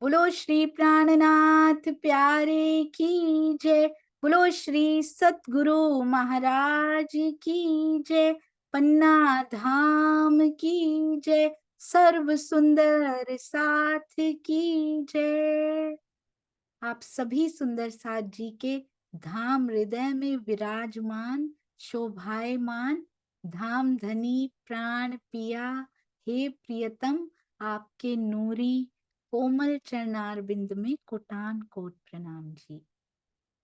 बोलो श्री प्राणनाथ प्यारे की जय। बोलो श्री सतगुरु महाराज की जय। पन्ना धाम की जय। सर्व सुंदर साथ की जय। आप सभी सुंदर साथ जी के धाम हृदय में विराजमान शोभायमान धाम धनी प्राण पिया हे प्रियतम, आपके नूरी कोमल चरणार बिंद में कोटान कोट प्रणाम जी।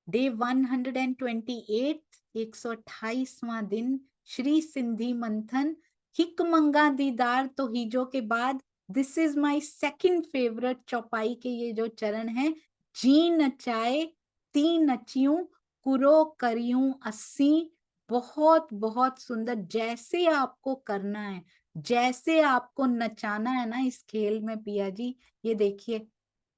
डे 128, 128वां दिन, श्री सिंधी मंथन, हिक मंगा दीदार तो हिजो के बाद। This is my second favourite चौपाई के ये जो चरण है। जी नचाए ती नचियूं कुरो करियूं अस्सी। बहुत बहुत सुंदर। जैसे आपको करना है, जैसे आपको नचाना है ना इस खेल में पिया जी, ये देखिए,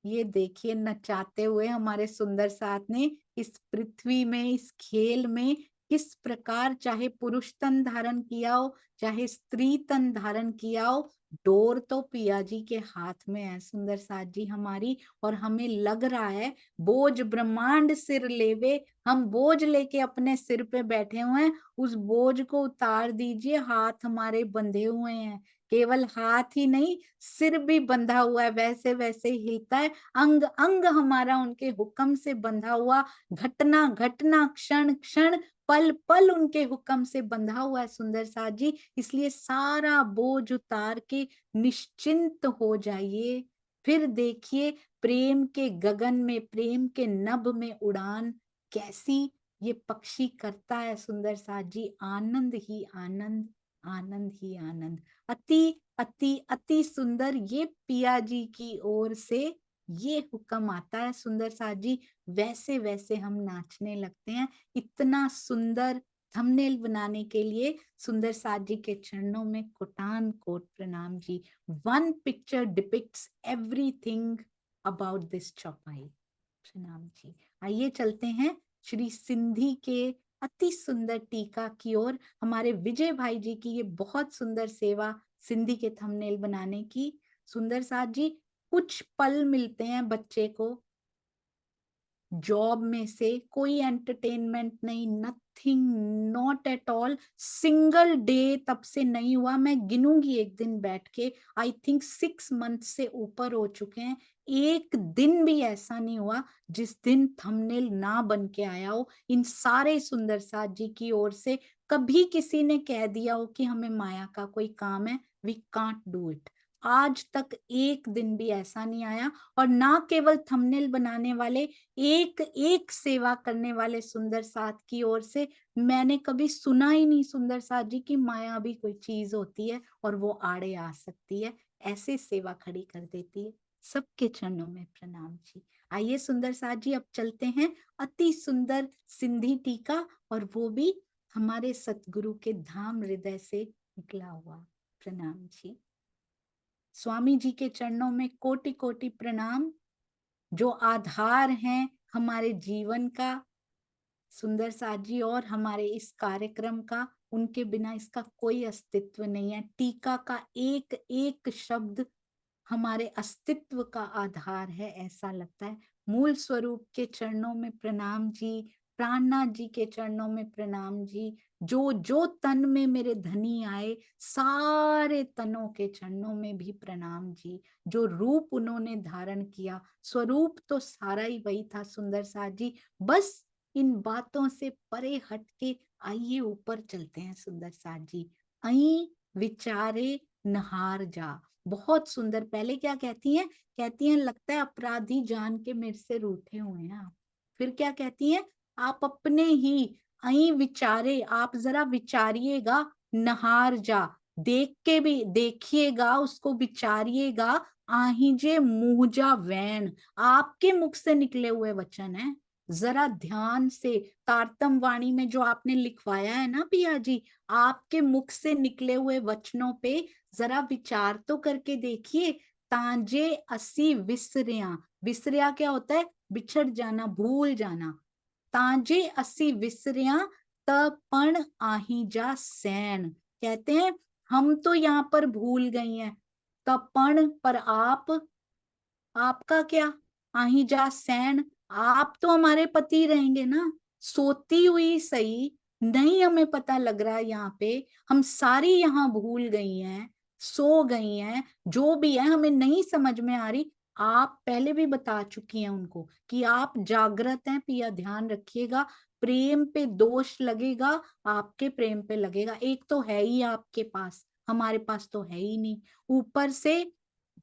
ये देखिए नचाते हुए हमारे सुंदर साथ ने इस पृथ्वी में, इस खेल में किस प्रकार, चाहे पुरुष तन धारण किया हो चाहे स्त्री तन धारण किया हो, डोर तो पिया जी के हाथ में है सुंदर साथ जी हमारी। और हमें लग रहा है बोझ ब्रह्मांड सिर लेवे, हम बोझ लेके अपने सिर पे बैठे हुए हैं। उस बोझ को उतार दीजिए, हाथ हमारे बंधे हुए हैं। केवल हाथ ही नहीं, सिर भी बंधा हुआ है, वैसे वैसे हिलता है। अंग अंग हमारा उनके हुक्म से बंधा हुआ, घटना घटना क्षण क्षण पल पल उनके हुक्म से बंधा हुआ है सुंदर साथ जी। इसलिए सारा बोझ उतार के निश्चिंत हो जाइए। फिर देखिए प्रेम के गगन में, प्रेम के नभ में उड़ान कैसी ये पक्षी करता है सुंदर साथ जी। आनंद ही आनंद, आनंद ही आनंद। अति अति अति सुंदर ये पिया जी की ओर से ये हुक्म आता है सुंदर साथ जी। वैसे वैसे हम नाचने लगते हैं। इतना सुंदर थंबनेल बनाने के लिए सुंदर साथ जी के चरणों में कोटान कोट प्रणाम जी। One picture depicts everything about this chaupai. प्रणाम जी। आइए चलते हैं श्री सिंधी के अति सुंदर टीका की ओर। हमारे विजय भाई जी की ये बहुत सुंदर सेवा सिंधी के थंबनेल बनाने की। सुंदर साथ जी, कुछ पल मिलते हैं बच्चे को जॉब में से, कोई एंटरटेनमेंट नहीं, nothing, not at all. Single day तब से नहीं हुआ, मैं गिनूंगी एक दिन बैठ के, आई थिंक 6 मंथ से ऊपर हो चुके हैं। एक दिन भी ऐसा नहीं हुआ जिस दिन थंबनेल ना बन के आया हो इन सारे सुंदर साथ जी की ओर से। कभी किसी ने कह दिया हो कि हमें माया का कोई काम है, वी कांट डू इट, आज तक एक दिन भी ऐसा नहीं आया। और ना केवल थंबनेल बनाने वाले, एक एक सेवा करने वाले सुंदर साथ की ओर से मैंने कभी सुना ही नहीं सुंदर साथ जी की माया भी कोई चीज होती है और वो आड़े आ सकती है। ऐसे सेवा खड़ी कर देती है। सबके चरणों में प्रणाम जी। आइए सुंदर साथ जी, अब चलते हैं अति सुंदर सिंधी टीका, और वो भी हमारे सतगुरु के धाम हृदय से निकला हुआ। प्रणाम जी। स्वामी जी के चरणों में कोटि कोटि प्रणाम, जो आधार हैं हमारे जीवन का सुंदर साथ जी और हमारे इस कार्यक्रम का। उनके बिना इसका कोई अस्तित्व नहीं है। टीका का एक एक शब्द हमारे अस्तित्व का आधार है, ऐसा लगता है। मूल स्वरूप के चरणों में प्रणाम जी। प्राणनाथ जी के चरणों में प्रणाम जी। जो जो तन में मेरे धनी आए, सारे तनों के चरणों में भी प्रणाम जी। जो रूप उन्होंने धारण किया, स्वरूप तो सारा ही वही था सुंदर साथ जी। बस इन बातों से परे हट के आइए ऊपर चलते हैं सुंदर साथ जी। आई विचारे नहार जा। बहुत सुंदर। पहले क्या कहती हैं? कहती हैं लगता है अपराधी जान के मेरे से रूठे हुए हैं आप। फिर क्या कहती हैं? आप अपने ही आई विचारे, आप जरा विचारिएगा, नहार जा, देख के भी देखिएगा, उसको विचारिएगा। आहिजे मुहजा वैन, आपके मुख से निकले हुए वचन है। जरा ध्यान से तारतम वाणी में जो आपने लिखवाया है ना पिया जी, आपके मुख से निकले हुए वचनों पे जरा विचार तो करके देखिए। तांजे असी विसरिया, विसरिया क्या होता है? बिछड़ जाना, भूल जाना। तांजे असी विसरिया तपण आहिजा सैन। कहते हैं हम तो यहाँ पर भूल गई हैं, तपण पर आप आपका क्या, आही जा सैन, आप तो हमारे पति रहेंगे ना। सोती हुई सही, नहीं हमें पता लग रहा है यहाँ पे, हम सारी यहाँ भूल गई हैं, सो गई हैं, जो भी है हमें नहीं समझ में आ रही। आप पहले भी बता चुकी हैं उनको कि आप जागृत हैं पिया, ध्यान रखिएगा। प्रेम पे दोष लगेगा, आपके प्रेम पे लगेगा। एक तो है ही आपके पास, हमारे पास तो है ही नहीं। ऊपर से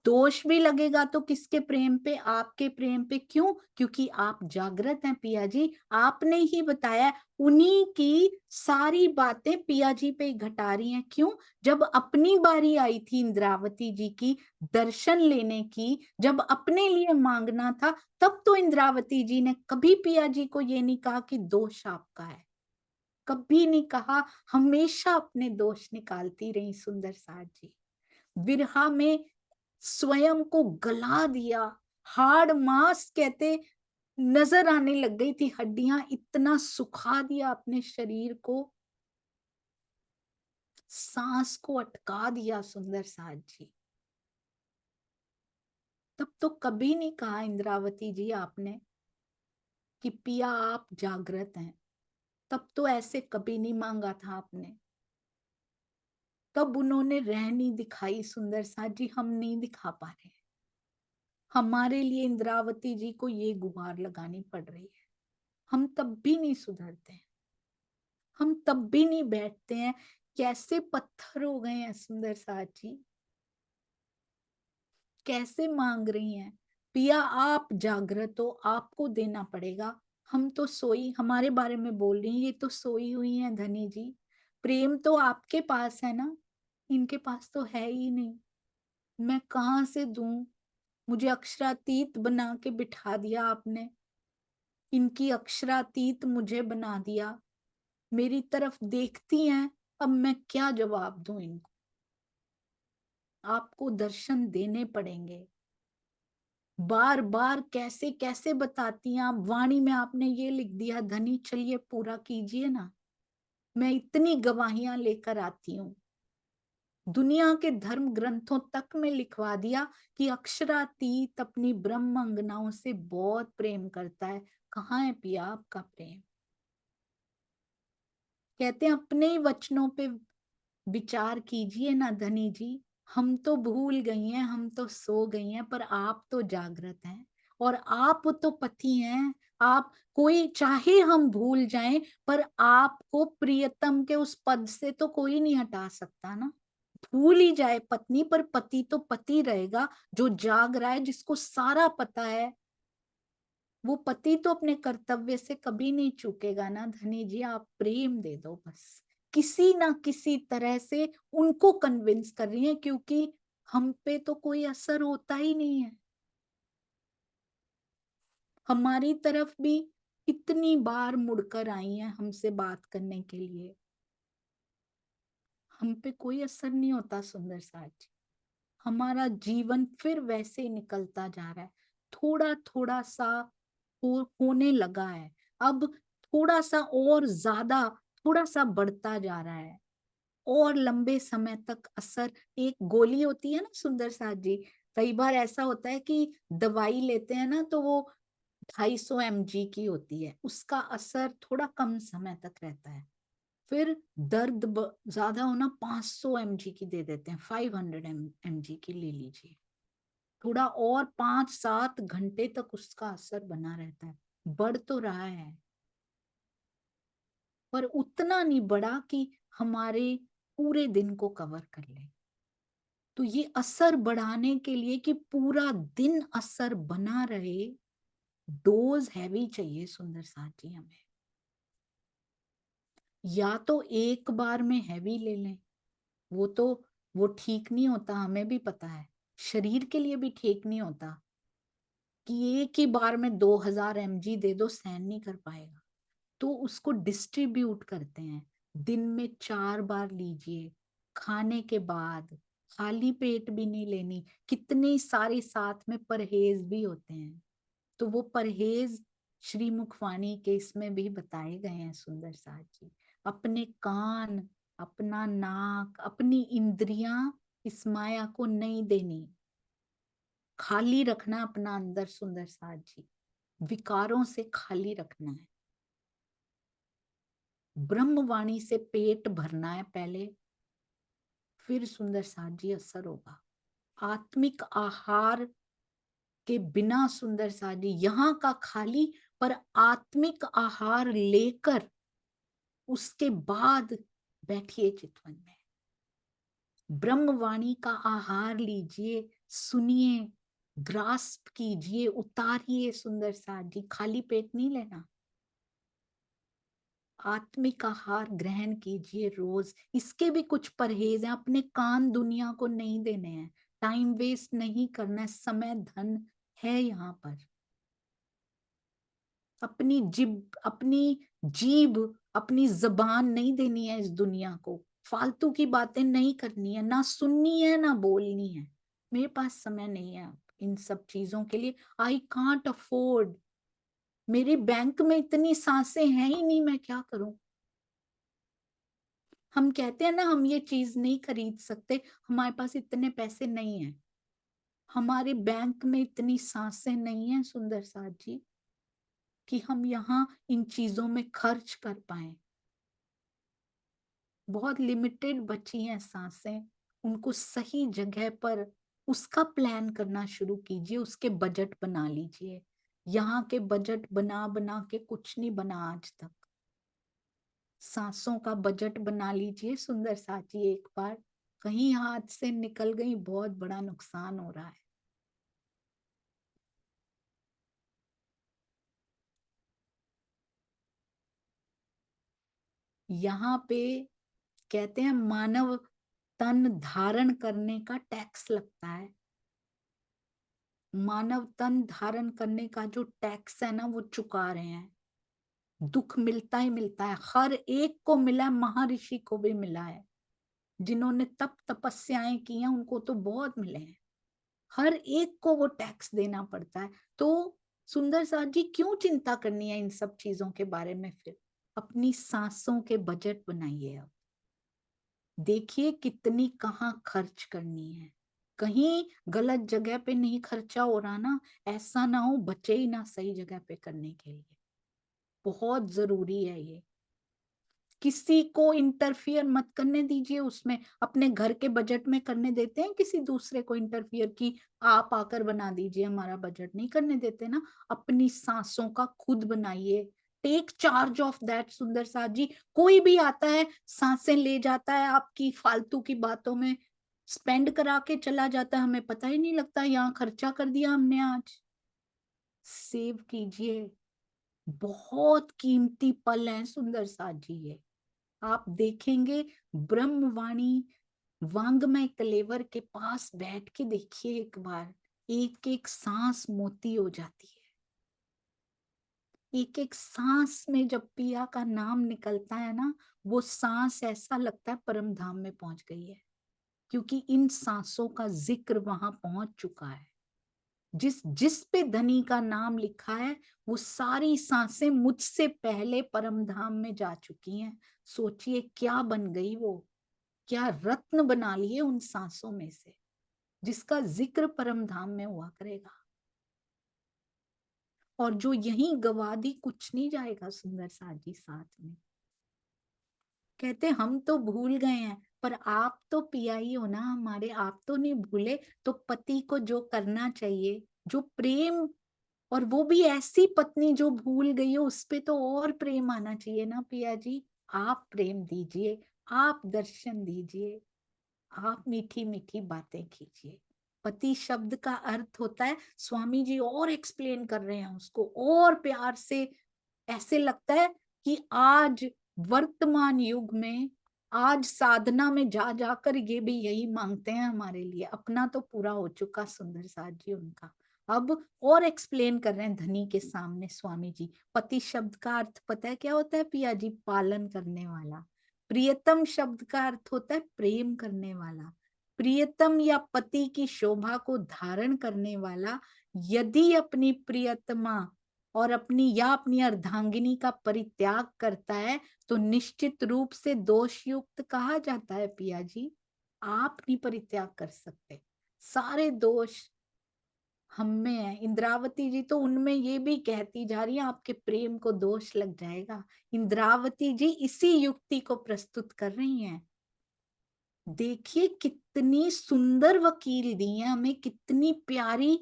दोष भी लगेगा तो किसके प्रेम पे, आपके प्रेम पे। क्यों? क्योंकि आप जागृत हैं पिया जी। आपने ही बताया, उन्हीं की सारी बातें पिया जी पे घटा रही हैं। क्यों? जब अपनी बारी आई थी इंद्रावती जी की दर्शन लेने की, जब अपने लिए मांगना था, तब तो इंद्रावती जी ने कभी पिया जी को ये नहीं कहा कि दोष आपका है, कभी नहीं कहा। हमेशा अपने दोष निकालती रही सुंदर साथ जी। विरहा में स्वयं को गला दिया, हाड़ मांस कहते नजर आने लग गई थी, हड्डियां, इतना सुखा दिया अपने शरीर को, सांस को अटका दिया सुंदर साथ जी। तब तो कभी नहीं कहा इंद्रावती जी आपने कि पिया आप जागृत हैं, तब तो ऐसे कभी नहीं मांगा था आपने। तब उन्होंने रह नहीं दिखाई सुंदर साथ जी, हम नहीं दिखा पा रहे। हमारे लिए इंद्रावती जी को ये गुहार लगानी पड़ रही है। हम तब भी नहीं सुधरते हैं, हम तब भी नहीं बैठते हैं। कैसे पत्थर हो गए हैं सुंदर साथ जी, कैसे मांग रही हैं पिया आप जागृत हो, आपको देना पड़ेगा। हम तो सोई, हमारे बारे में बोल रही हैं, ये तो सोई हुई हैं धनी जी। प्रेम तो आपके पास है ना, इनके पास तो है ही नहीं। मैं कहाँ से दूं? मुझे अक्षरातीत बना के बिठा दिया आपने, इनकी अक्षरातीत मुझे बना दिया। मेरी तरफ देखती हैं, अब मैं क्या जवाब दूं इनको? आपको दर्शन देने पड़ेंगे। बार बार कैसे कैसे बताती हैं आप, वाणी में आपने ये लिख दिया धनी, चलिए पूरा कीजिए ना। मैं इतनी गवाहियां लेकर आती हूँ, दुनिया के धर्म ग्रंथों तक में लिखवा दिया कि अक्षरातीत अपनी ब्रह्म अंगनाओं से बहुत प्रेम करता है। कहाँ है पिया आपका प्रेम? कहते हैं अपने ही वचनों पे विचार कीजिए ना धनी जी। हम तो भूल गई हैं, हम तो सो गई हैं, पर आप तो जागृत हैं, और आप तो पति हैं। आप, कोई चाहे हम भूल जाएं, पर आपको प्रियतम के उस पद से तो कोई नहीं हटा सकता ना। भूल ही जाए पत्नी, पर पति तो पति रहेगा, जो जाग रहा है, जिसको सारा पता है। वो पति तो अपने कर्तव्य से कभी नहीं चूकेगा ना धनी जी। आप प्रेम दे दो बस, किसी ना किसी तरह से उनको कन्विंस कर रही है, क्योंकि हम पे तो कोई असर होता ही नहीं है। हमारी तरफ भी इतनी बार मुड़कर आई हैं हमसे बात करने के लिए, हम पे कोई असर नहीं होता सुंदर साथ जी। हमारा जीवन फिर वैसे ही निकलता जा रहा है, थोड़ा थोड़ा सा होने लगा है। अब थोड़ा सा और ज्यादा, थोड़ा सा बढ़ता जा रहा है, और लंबे समय तक असर। एक गोली होती है ना सुंदर साथ जी, कई बार ऐसा होता है कि दवाई लेते हैं ना, तो वो 250 mg की होती है, उसका असर थोड़ा कम समय तक रहता है। फिर दर्द ज्यादा होना, 500 mg की दे देते हैं, 500 mg की ले लीजिए। थोड़ा और 5-7 घंटे तक उसका असर बना रहता है। बढ़ तो रहा है, पर उतना नहीं बढ़ा कि हमारे पूरे दिन को कवर कर ले। तो ये असर बढ़ाने के लिए कि पूरा दिन असर बना रहे, डोज हैवी चाहिए सुंदर साथ जी हमें। या तो एक बार में हैवी ले लें, वो तो, वो ठीक नहीं होता, हमें भी पता है। शरीर के लिए भी ठीक नहीं होता कि एक ही बार में 2000 mg दे दो, सहन नहीं कर पाएगा। तो उसको डिस्ट्रीब्यूट करते हैं, दिन में 4 बार लीजिए, खाने के बाद। खाली पेट भी नहीं लेनी, कितने सारे साथ में परहेज भी होते हैं। तो वो परहेज श्री मुखवाणी के इसमें भी बताए गए हैं सुंदर साथ जी। अपने कान, अपना नाक, अपनी इंद्रियां इस माया को नहीं देनी। खाली रखना अपना अंदर सुंदर साथ जी, विकारों से खाली रखना है। ब्रह्मवाणी से पेट भरना है पहले, फिर सुंदर साथ जी असर होगा। आत्मिक आहार के बिना सुंदर साथ जी यहाँ का खाली, पर आत्मिक आहार लेकर उसके बाद बैठिए चितवन में, ब्रह्मवाणी का आहार लीजिए, सुनिए, ग्रास्प कीजिए, उतारिए सुंदर साथ जी, खाली पेट नहीं लेना। आत्मिक आहार ग्रहण कीजिए रोज। इसके भी कुछ परहेज हैं, अपने कान दुनिया को नहीं देने हैं, टाइम वेस्ट नहीं करना है, समय धन है यहाँ पर। अपनी जीभ, अपनी जबान नहीं देनी है इस दुनिया को, फालतू की बातें नहीं करनी है, ना सुननी है ना बोलनी है। मेरे पास समय नहीं है इन सब चीजों के लिए, आई कांट अफोर्ड, मेरे बैंक में इतनी सांसें हैं ही नहीं, मैं क्या करूं। हम कहते हैं ना हम ये चीज नहीं खरीद सकते, हमारे पास इतने पैसे नहीं है, हमारे बैंक में इतनी सांसें नहीं है सुंदर साथ जी कि हम यहाँ इन चीजों में खर्च कर पाए। बहुत लिमिटेड बची हैं सांसें, उनको सही जगह पर उसका प्लान करना शुरू कीजिए, उसके बजट बना लीजिए। यहाँ के बजट बना बना के कुछ नहीं बना आज तक। सांसों का बजट बना लीजिए सुंदर साथी, एक बार कहीं हाथ से निकल गई बहुत बड़ा नुकसान हो रहा है। यहाँ पे कहते हैं मानव तन धारण करने का टैक्स लगता है, मानव तन धारण करने का जो टैक्स है ना वो चुका रहे हैं। दुख मिलता ही मिलता है, हर एक को मिला, महर्षि को भी मिला है, जिन्होंने तप तपस्याएं की हैं उनको तो बहुत मिले हैं, हर एक को वो टैक्स देना पड़ता है। तो सुंदर साथ जी क्यों चिंता करनी है इन सब चीजों के बारे में, फिर अपनी सांसों के बजट बनाइए। अब देखिए कितनी कहाँ खर्च करनी है, कहीं गलत जगह पे नहीं खर्चा हो रहा ना, ऐसा ना हो बचे ही ना सही जगह पे करने के लिए। बहुत जरूरी है ये, किसी को इंटरफियर मत करने दीजिए उसमें, अपने घर के बजट में करने देते हैं किसी दूसरे को इंटरफियर की आप आकर बना दीजिए हमारा बजट, नहीं करने देते ना। अपनी सांसों का खुद बनाइए, टेक चार्ज ऑफ दैट सुंदर साथ जी। कोई भी आता है सांसें ले जाता है आपकी फालतू की बातों में, स्पेंड करा के चला जाता है, हमें पता ही नहीं लगता यहाँ खर्चा कर दिया हमने आज। सेव कीजिए, बहुत कीमती पल है सुंदर साथ जी ये। आप देखेंगे ब्रह्मवाणी वांग्मय कलेवर के पास बैठ के देखिए एक बार, एक एक सांस मोती हो जाती है, एक एक सांस में जब पिया का नाम निकलता है ना, वो सांस ऐसा लगता है परम धाम में पहुंच गई है, क्योंकि इन सांसों का जिक्र वहां पहुंच चुका है। जिस जिस पे धनी का नाम लिखा है वो सारी सांसें मुझसे पहले परम धाम में जा चुकी हैं। सोचिए क्या बन गई वो, क्या रत्न बना लिए उन सांसों में से, जिसका जिक्र परम धाम में हुआ करेगा। और जो यहीं गवा दी कुछ नहीं जाएगा सुंदर साथ जी साथ में। कहते हम तो भूल गए हैं, पर आप तो पिया ही हो ना हमारे, आप तो नहीं भूले। तो पति को जो करना चाहिए, जो प्रेम, और वो भी ऐसी पत्नी जो भूल गई हो, उस पे तो और प्रेम आना चाहिए ना पिया जी। आप प्रेम दीजिए, आप दर्शन दीजिए, आप मीठी मीठी बातें कीजिए। पति शब्द का अर्थ होता है, स्वामी जी और एक्सप्लेन कर रहे हैं उसको और प्यार से, ऐसे लगता है कि आज वर्तमान युग में, आज साधना में जा जाकर ये भी यही मांगते हैं हमारे लिए। अपना तो पूरा हो चुका सुंदर साथ जी उनका, अब और एक्सप्लेन कर रहे हैं धनी के सामने स्वामी जी। पति शब्द का अर्थ पता है क्या होता है पिया जी? पालन करने वाला। प्रियतम शब्द का अर्थ होता है प्रेम करने वाला। प्रियतम या पति की शोभा को धारण करने वाला यदि अपनी प्रियतमा और अपनी अर्धांगिनी का परित्याग करता है तो निश्चित रूप से दोष युक्त कहा जाता है पिया जी। आप नहीं परित्याग कर सकते, सारे दोष हम में है। इंद्रावती जी तो उनमें ये भी कहती जा रही है आपके प्रेम को दोष लग जाएगा। इंद्रावती जी इसी युक्ति को प्रस्तुत कर रही हैं। देखिए कितनी सुंदर वकील दी है हमें, कितनी प्यारी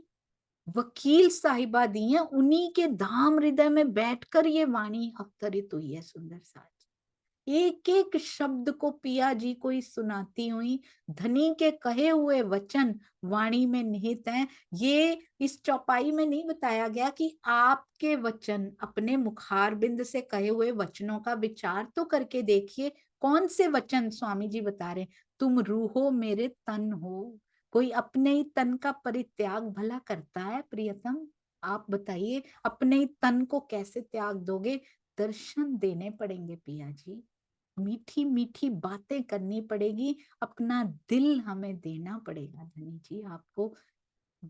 वकील साहिबा दी हैं, उन्हीं के धाम हृदय में बैठकर ये वाणी अवतरित हुई है सुंदर साज। एक एक शब्द को पिया जी को ही सुनाती हुई धनी के कहे हुए वचन वाणी में निहित हैं। ये इस चौपाई में नहीं बताया गया कि आपके वचन अपने मुखारबिंद से कहे हुए वचनों का विचार तो करके देखिए। कौन से वचन स्वामी जी बता रहे? तुम रूहो मेरे तन हो। कोई अपने ही तन का परित्याग भला करता है प्रियतम? आप बताइए, अपने ही तन को कैसे त्याग दोगे? दर्शन देने पड़ेंगे पिया जी, मीठी मीठी बातें करनी पड़ेगी, अपना दिल हमें देना पड़ेगा धनी जी आपको।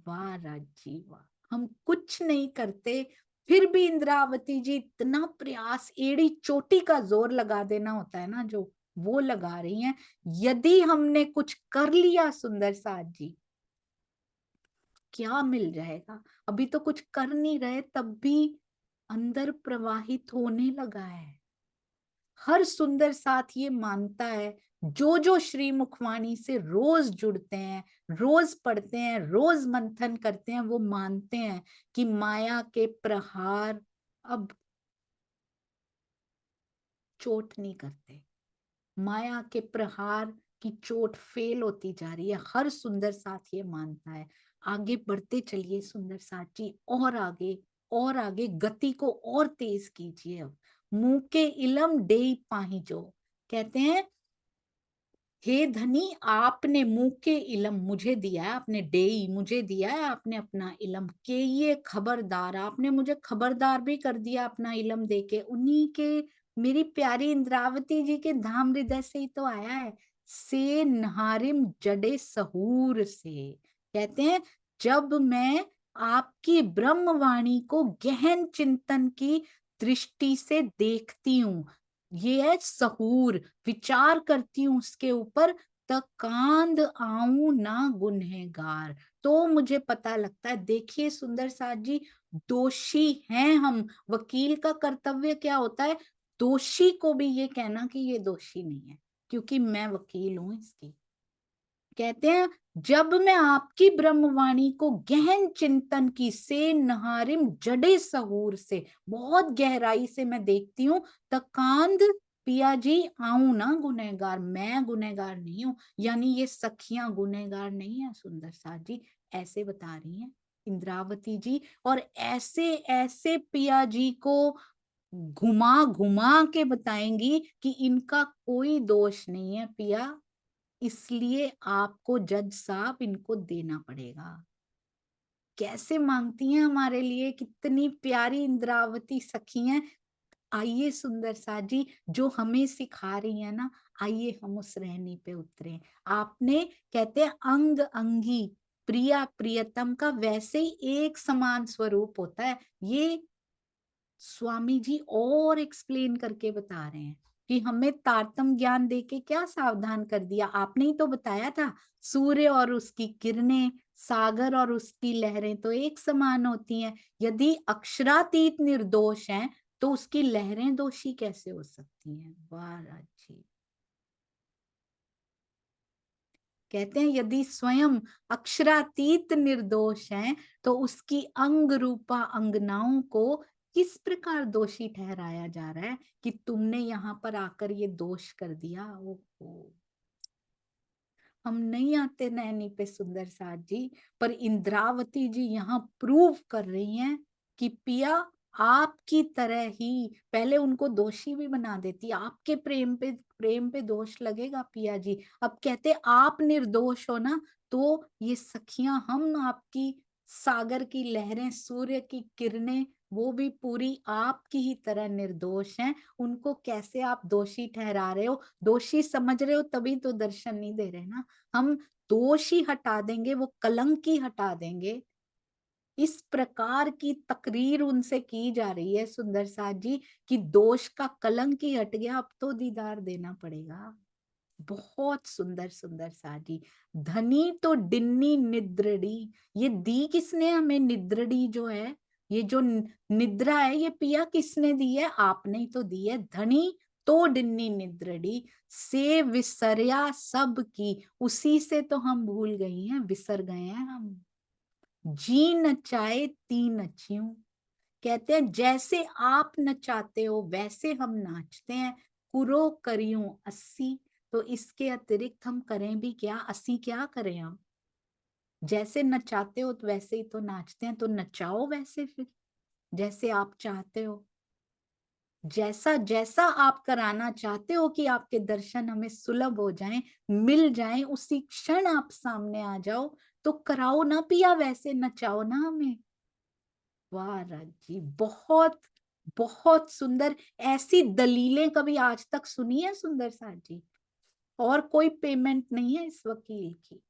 वाह राजी वाह, हम कुछ नहीं करते फिर भी इंद्रावती जी इतना प्रयास, एड़ी चोटी का जोर लगा देना होता है ना जो, वो लगा रही हैं। यदि हमने कुछ कर लिया सुंदर साथ जी, क्या मिल जाएगा? अभी तो कुछ कर नहीं रहे तब भी अंदर प्रवाहित होने लगा है। हर सुंदर साथ ये मानता है, जो जो श्री मुखवाणी से रोज जुड़ते हैं, रोज पढ़ते हैं, रोज मंथन करते हैं, वो मानते हैं कि माया के प्रहार अब चोट नहीं करते। माया के प्रहार की चोट फेल होती जा रही है। हर सुंदर साथ ये मानता है। आगे बढ़ते चलिए सुंदर साथ जी, और आगे और आगे गति को और तेज कीजिए। अब मुंह के इलम डेई पाहिजो, कहते हैं हे धनी, आपने मुंह के इलम मुझे दिया है, आपने डेई मुझे दिया है, आपने अपना इलम के ये खबरदार, आपने मुझे खबरदार भी कर दिया अपना इलम देके। उन्हीं के, मेरी प्यारी इंद्रावती जी के धाम हृदय से ही तो आया है। से नहारिम जडे सहूर से, कहते हैं जब मैं आपकी ब्रह्मवाणी को गहन चिंतन की दृष्टि से देखती हूँ, ये है सहूर, विचार करती हूँ उसके ऊपर, तकांद आऊं ना गुनहगार, तो मुझे पता लगता है। देखिए सुंदर साथ जी, दोषी हैं हम। वकील का कर्तव्य क्या होता है? दोषी को भी ये कहना कि ये दोषी नहीं है, क्योंकि मैं वकील हूं इसकी। कहते हैं जब मैं आपकी ब्रह्मवाणी को गहन चिंतन की से नहारिम जड़े सहूर से, बहुत गहराई से मैं देखती हूँ, तकांद पिया जी आऊं ना गुनहगार, मैं गुनहगार नहीं हूं। यानी ये सखियां गुनहगार नहीं है सुंदर साथ जी, ऐसे बता रही हैं इंद्रावती जी। और ऐसे ऐसे पिया जी को घुमा घुमा के बताएंगी कि इनका कोई दोष नहीं है पिया, इसलिए आपको जज साहब इनको देना पड़ेगा। कैसे मांगती हैं हमारे लिए, कितनी प्यारी इंद्रावती सखी हैं। आइए सुंदर सा जी, जो हमें सिखा रही है ना, आइए हम उस रहनी पे उतरे। आपने, कहते हैं अंग अंगी, प्रिया प्रियतम का वैसे ही एक समान स्वरूप होता है। ये स्वामी जी और एक्सप्लेन करके बता रहे हैं कि हमें तारतम ज्ञान देके क्या सावधान कर दिया। आपने ही तो बताया था, सूर्य और उसकी किरणें, सागर और उसकी लहरें तो एक समान होती हैं। यदि अक्षरातीत निर्दोष हैं तो उसकी लहरें दोषी कैसे हो सकती हैं? वाह राजी, कहते हैं यदि स्वयं अक्षरातीत निर्दोष हैं तो उसकी अंग रूपा अंगनाओं को किस प्रकार दोषी ठहराया जा रहा है कि तुमने यहाँ पर आकर ये दोष कर दिया। ओहो, हम नहीं आते नैनी पे सुंदर साथ जी, पर इंद्रावती जी यहाँ प्रूव कर रही हैं कि पिया आपकी तरह ही, पहले उनको दोषी भी बना देती, आपके प्रेम पे दोष लगेगा पिया जी। अब कहते आप निर्दोष हो ना, तो ये सखियां हम आपकी, सागर की लहरें, सूर्य की किरणें, वो भी पूरी आपकी ही तरह निर्दोष हैं। उनको कैसे आप दोषी ठहरा रहे हो? दोषी समझ रहे हो तभी तो दर्शन नहीं दे रहे ना। हम दोष ही हटा देंगे, वो कलंक ही हटा देंगे। इस प्रकार की तकरीर उनसे की जा रही है सुंदर साथ जी कि दोष का कलंक ही हट गया, अब तो दीदार देना पड़ेगा। बहुत सुंदर सुंदर साजी। धनी तो डिन्नी निद्रड़ी, ये दी किसने हमें? निद्रड़ी जो है, ये जो निद्रा है, ये पिया किसने दी है? आपने ही तो दी है। धनी तो डिन्नी निद्रड़ी, से विसर्या सब की, उसी से तो हम भूल गई हैं, बिसर गए हैं हम। जी नचाए ती नचियूं, कहते हैं जैसे आप नचाते हो वैसे हम नाचते हैं। कुरो करियूं अस्सी, तो इसके अतिरिक्त हम करें भी क्या? अस्सी क्या करें हम? जैसे नचाते हो तो वैसे ही तो नाचते हैं, तो नचाओ वैसे फिर, जैसे आप चाहते हो। जैसा जैसा आप कराना चाहते हो कि आपके दर्शन हमें सुलभ हो जाएं, मिल जाएं, उसी क्षण आप सामने आ जाओ, तो कराओ ना पिया, वैसे नचाओ ना हमें। वाह राजी, बहुत बहुत सुंदर। ऐसी दलीलें कभी आज तक सुनी है सुंदर साथ जी? और कोई पेमेंट नहीं है इस वकील की।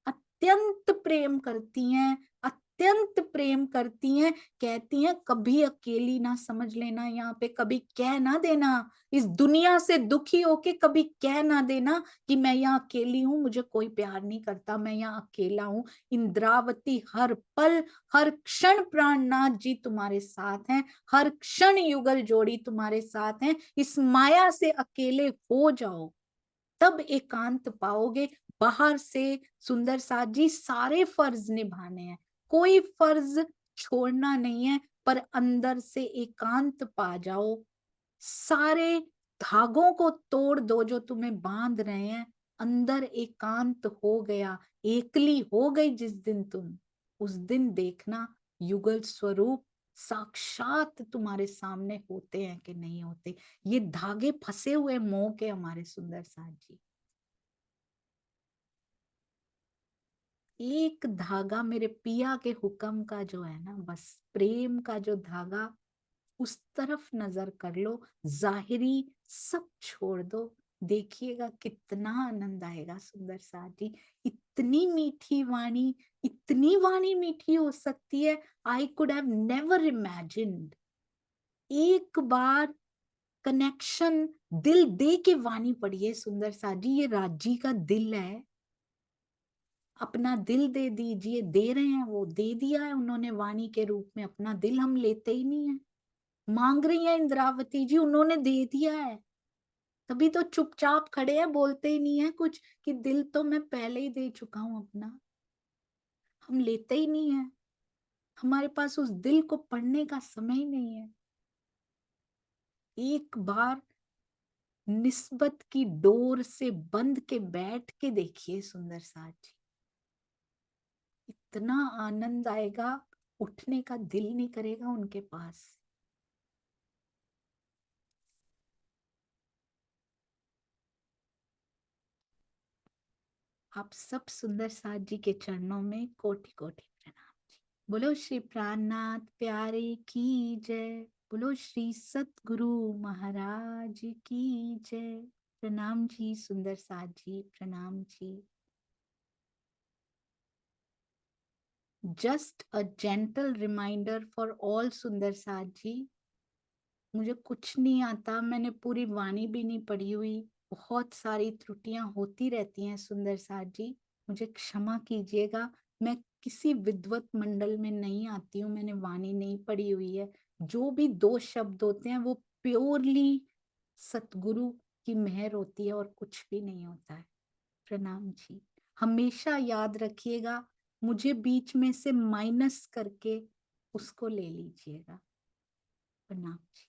अत्यंत प्रेम करती हैं, अत्यंत प्रेम करती हैं। कहती हैं कभी अकेली ना समझ लेना, यहाँ पे कभी कह ना देना, इस दुनिया से दुखी होके कभी कह ना देना कि मैं यहाँ अकेली हूँ, मुझे कोई प्यार नहीं करता, मैं यहाँ अकेला हूँ। इंद्रावती हर पल हर क्षण प्राणनाथ जी तुम्हारे साथ हैं, हर क्षण युगल जोड़ी तुम्हारे साथ हैं। इस माया से अकेले हो जाओ, तब एकांत पाओगे। बाहर से सुंदर साथ जी सारे फर्ज निभाने हैं, कोई फर्ज छोड़ना नहीं है, पर अंदर से एकांत पा जाओ। सारे धागों को तोड़ दो जो तुम्हें बांध रहे हैं, अंदर एकांत हो गया, एकली हो गई जिस दिन तुम, उस दिन देखना युगल स्वरूप साक्षात तुम्हारे सामने होते हैं कि नहीं होते। ये धागे फंसे हुए मोह के हमारे सुंदर साथ जी। एक धागा मेरे पिया के हुक्म का जो है ना, बस प्रेम का जो धागा, उस तरफ नजर कर लो, जाहिरी सब छोड़ दो। देखिएगा कितना आनंद आएगा सुंदर साथ जी। इतनी मीठी वाणी, इतनी वाणी मीठी हो सकती है, I could have never imagined. एक बार कनेक्शन दिल दे के वाणी पढ़िए सुंदर साथ जी, ये राजी का दिल है, अपना दिल दे दीजिए। दे रहे हैं, वो दे दिया है उन्होंने वाणी के रूप में। अपना दिल हम लेते ही नहीं है। मांग रही है इंद्रावती जी, उन्होंने दे दिया है, तभी तो चुपचाप खड़े हैं, बोलते ही नहीं है कुछ, कि दिल तो मैं पहले ही दे चुका हूं अपना। हम लेते ही नहीं है, हमारे पास उस दिल को पढ़ने का समय ही नहीं है। एक बार निस्बत की डोर से बंध के बैठ के देखिए सुंदर साथ जी, इतना आनंद आएगा, उठने का दिल नहीं करेगा उनके पास। आप सब सुंदर साथ जी के चरणों में कोटि कोटि प्रणाम जी। बोलो श्री प्राणनाथ प्यारे की जय, बोलो श्री सतगुरु महाराज की जय। प्रणाम जी सुंदर साथ जी, प्रणाम जी। Just a gentle reminder for all Sundar Saath जी, मुझे कुछ नहीं आता, मैंने पूरी वाणी भी नहीं पढ़ी हुई, बहुत सारी त्रुटियां होती रहती हैं सुंदर साथ जी, मुझे क्षमा कीजिएगा। मैं किसी विद्वत मंडल में नहीं आती हूँ, मैंने वाणी नहीं पढ़ी हुई है। जो भी दो शब्द होते हैं वो प्योरली सतगुरु की मेहर होती है, और कुछ भी नहीं होता है। प्रणाम जी। हमेशा याद रखिएगा, मुझे बीच में से माइनस करके उसको ले लीजिएगा। प्रणाम जी।